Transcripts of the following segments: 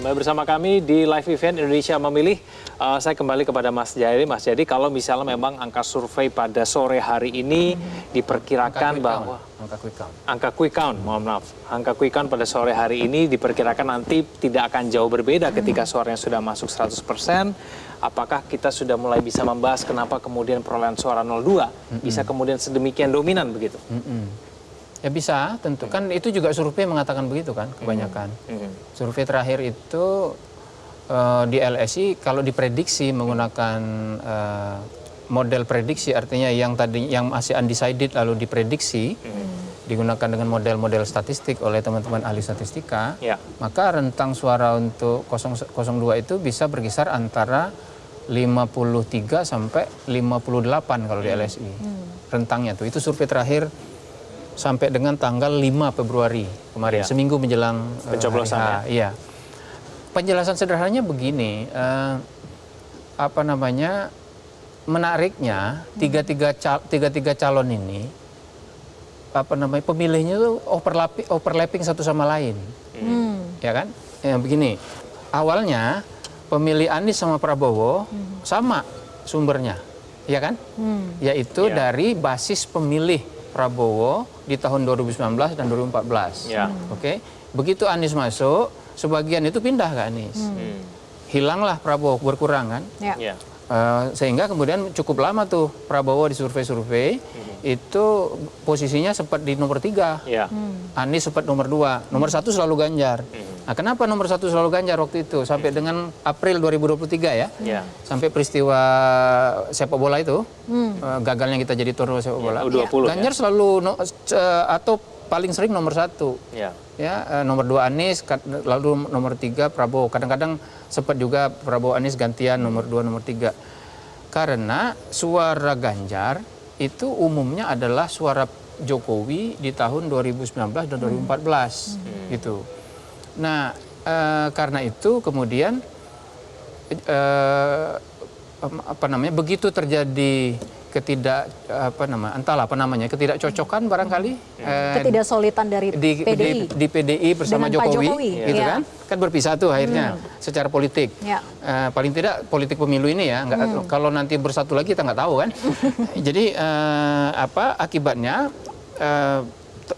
kembali bersama kami di live event Indonesia Memilih. Saya kembali kepada Mas Jayadi. Mas Jayadi, kalau misalnya memang angka survei pada sore hari ini diperkirakan bahwa angka quick count, mohon maaf, angka quick count pada sore hari ini diperkirakan nanti tidak akan jauh berbeda ketika suaranya sudah masuk 100%. Apakah kita sudah mulai bisa membahas kenapa kemudian perolehan suara 02 bisa kemudian sedemikian dominan begitu? Ya bisa, tentu kan itu juga survei mengatakan begitu kan kebanyakan. Survei terakhir itu di LSI kalau diprediksi menggunakan model prediksi, artinya yang masih undecided lalu diprediksi digunakan dengan model-model statistik oleh teman-teman ahli statistika, maka rentang suara untuk 02 itu bisa berkisar antara 53 sampai 58 kalau di LSI. Rentangnya tuh itu survei terakhir sampai dengan tanggal 5 Februari kemarin, seminggu menjelang pencoblosan. Iya. Penjelasan sederhananya begini, menariknya tiga calon ini, pemilihnya itu overlapping satu sama lain, ya kan? Ya, begini, awalnya pemilih Anies sama Prabowo sama sumbernya, ya kan? Yaitu dari basis pemilih Prabowo di tahun 2019 dan 2014. Oke. Begitu Anies masuk, sebagian itu pindah ke Anies. Hilanglah Prabowo, berkurang kan? Sehingga kemudian cukup lama tuh Prabowo di survei-survei itu posisinya sempat di nomor 3. Anies sempat nomor 2. Nomor 1 selalu Ganjar. Nah, kenapa nomor 1 selalu Ganjar waktu itu? Sampai dengan April 2023 ya. Sampai peristiwa sepak bola itu, gagalnya kita jadi tuan rumah sepak bola. Ganjar selalu atau paling sering nomor 1. Ya, nomor 2 Anies, lalu nomor 3 Prabowo. Kadang-kadang sempat juga Prabowo Anies gantian nomor 2, nomor 3. Karena suara Ganjar itu umumnya adalah suara Jokowi di tahun 2019 dan 2014 gitu. Nah, karena itu kemudian begitu terjadi ketidakcocokan barangkali, ketidaksolidan dari PDI di PDI bersama Jokowi gitu kan berpisah tuh akhirnya secara politik. Paling tidak politik pemilu ini ya, kalau nanti bersatu lagi kita nggak tahu kan. Jadi akibatnya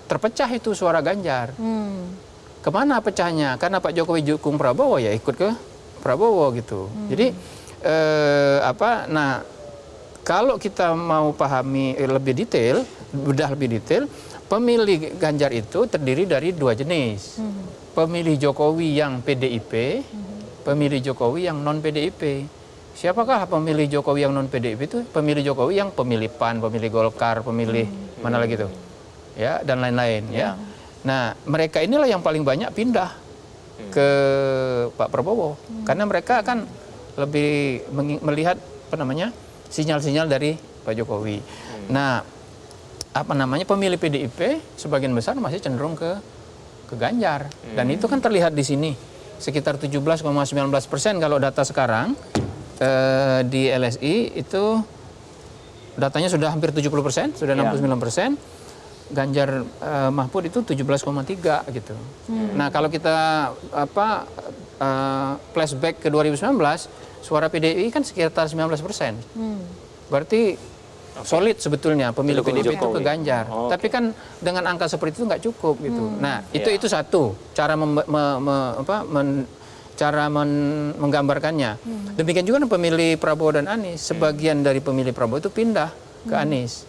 terpecah itu suara Ganjar. Kemana pecahnya? Karena Pak Jokowi dukung Prabowo ya ikut ke Prabowo gitu. Jadi kalau kita mau pahami lebih detail, bedah lebih detail, pemilih Ganjar itu terdiri dari 2 jenis. Pemilih Jokowi yang PDIP, pemilih Jokowi yang non PDIP. Siapakah pemilih Jokowi yang non PDIP itu? Pemilih Jokowi yang pemilih PAN, pemilih Golkar, pemilih mana lagi tuh? Ya, dan lain-lain ya. Nah, mereka inilah yang paling banyak pindah ke Pak Prabowo. Karena mereka akan lebih melihat sinyal-sinyal dari Pak Jokowi. Nah, pemilih PDIP sebagian besar masih cenderung ke Ganjar. Dan itu kan terlihat di sini. Sekitar 17,19% kalau data sekarang di LSI itu datanya sudah hampir 70%, sudah 69%. Ganjar Mahfud itu 17,3 gitu. Nah, kalau kita flashback ke 2019, suara PDI kan sekitar 19%. Berarti solid sebetulnya pemilih PDIP itu ke Ganjar. Tapi kan dengan angka seperti itu nggak cukup gitu. Nah, itu satu cara menggambarkannya. Demikian juga pemilih Prabowo dan Anies. Sebagian dari pemilih Prabowo itu pindah ke Anies.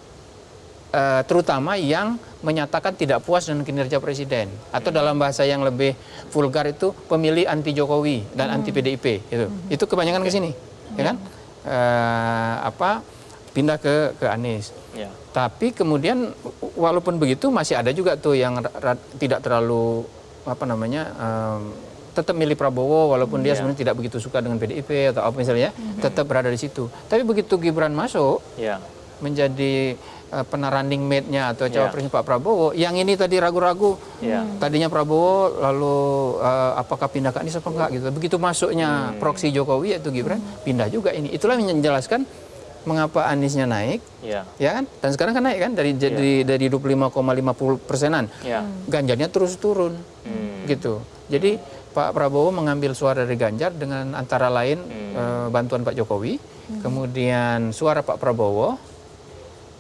Terutama yang menyatakan tidak puas dengan kinerja presiden, atau dalam bahasa yang lebih vulgar itu pemilih anti Jokowi dan anti PDIP itu kebanyakan ke sini, ya kan? Pindah ke Anies. Tapi kemudian walaupun begitu masih ada juga tuh yang tidak terlalu tetap milih Prabowo walaupun dia sebenarnya tidak begitu suka dengan PDIP atau apa misalnya, tetap berada di situ. Tapi begitu Gibran masuk menjadi running mate-nya atau cawapresnya Pak Prabowo, yang ini tadi ragu-ragu, tadinya Prabowo lalu apakah pindah ke Anies apa enggak gitu. Begitu masuknya proksi Jokowi yaitu Gibran, pindah juga ini. Itulah yang menjelaskan mengapa Aniesnya naik, ya kan? Dan sekarang kan naik kan dari 25,50%-an. Ganjarnya terus turun. gitu. Jadi Pak Prabowo mengambil suara dari Ganjar dengan antara lain bantuan Pak Jokowi, kemudian suara Pak Prabowo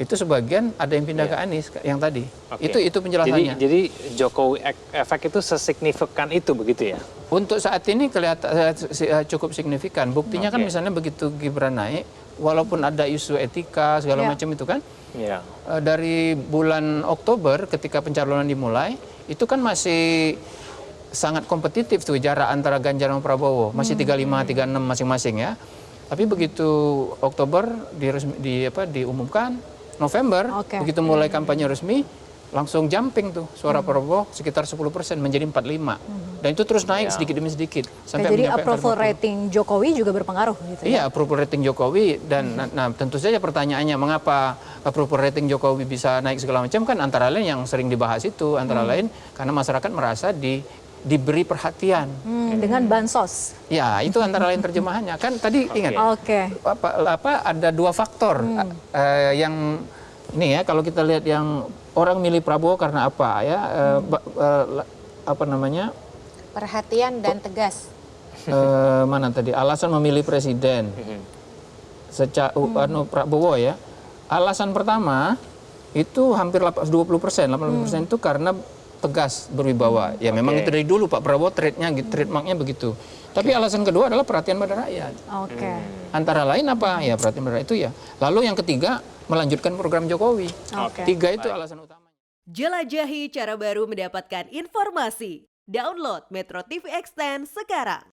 itu sebagian ada yang pindah ke Anies yang tadi. Itu penjelasannya. Jadi Jokowi efek itu sesignifikan itu begitu ya? Untuk saat ini kelihatan cukup signifikan. Buktinya kan misalnya begitu Gibran naik, walaupun ada isu etika segala macam itu kan, dari bulan Oktober ketika pencalonan dimulai, itu kan masih sangat kompetitif tuh jarak antara Ganjar dan Prabowo, masih 35-36 masing-masing ya. Tapi begitu Oktober diumumkan, November begitu mulai kampanye resmi, langsung jumping tuh suara Prabowo sekitar 10% menjadi 45. Dan itu terus naik sedikit demi sedikit sampai jadi approval rating Jokowi juga berpengaruh gitu ya? Iya, approval rating Jokowi dan nah tentu saja pertanyaannya mengapa approval rating Jokowi bisa naik segala macam kan antara lain yang sering dibahas itu antara lain karena masyarakat merasa diberi perhatian dengan bansos. Ya, itu antara lain terjemahannya. Kan tadi ingat ada dua faktor yang ini ya kalau kita lihat yang orang milih Prabowo karena apa ya apa namanya? Perhatian dan tegas. Mana tadi? Alasan memilih presiden. Prabowo ya. Alasan pertama itu hampir 20%, 80% itu karena tegas berwibawa. Ya memang itu dari dulu Pak Prabowo trademarknya begitu. Tapi alasan kedua adalah perhatian pada rakyat. Antara lain apa? Ya perhatian pada rakyat itu ya. Lalu yang ketiga melanjutkan program Jokowi. 3 itu alasan utama. Jelajahi cara baru mendapatkan informasi. Download Metro TV Extend sekarang.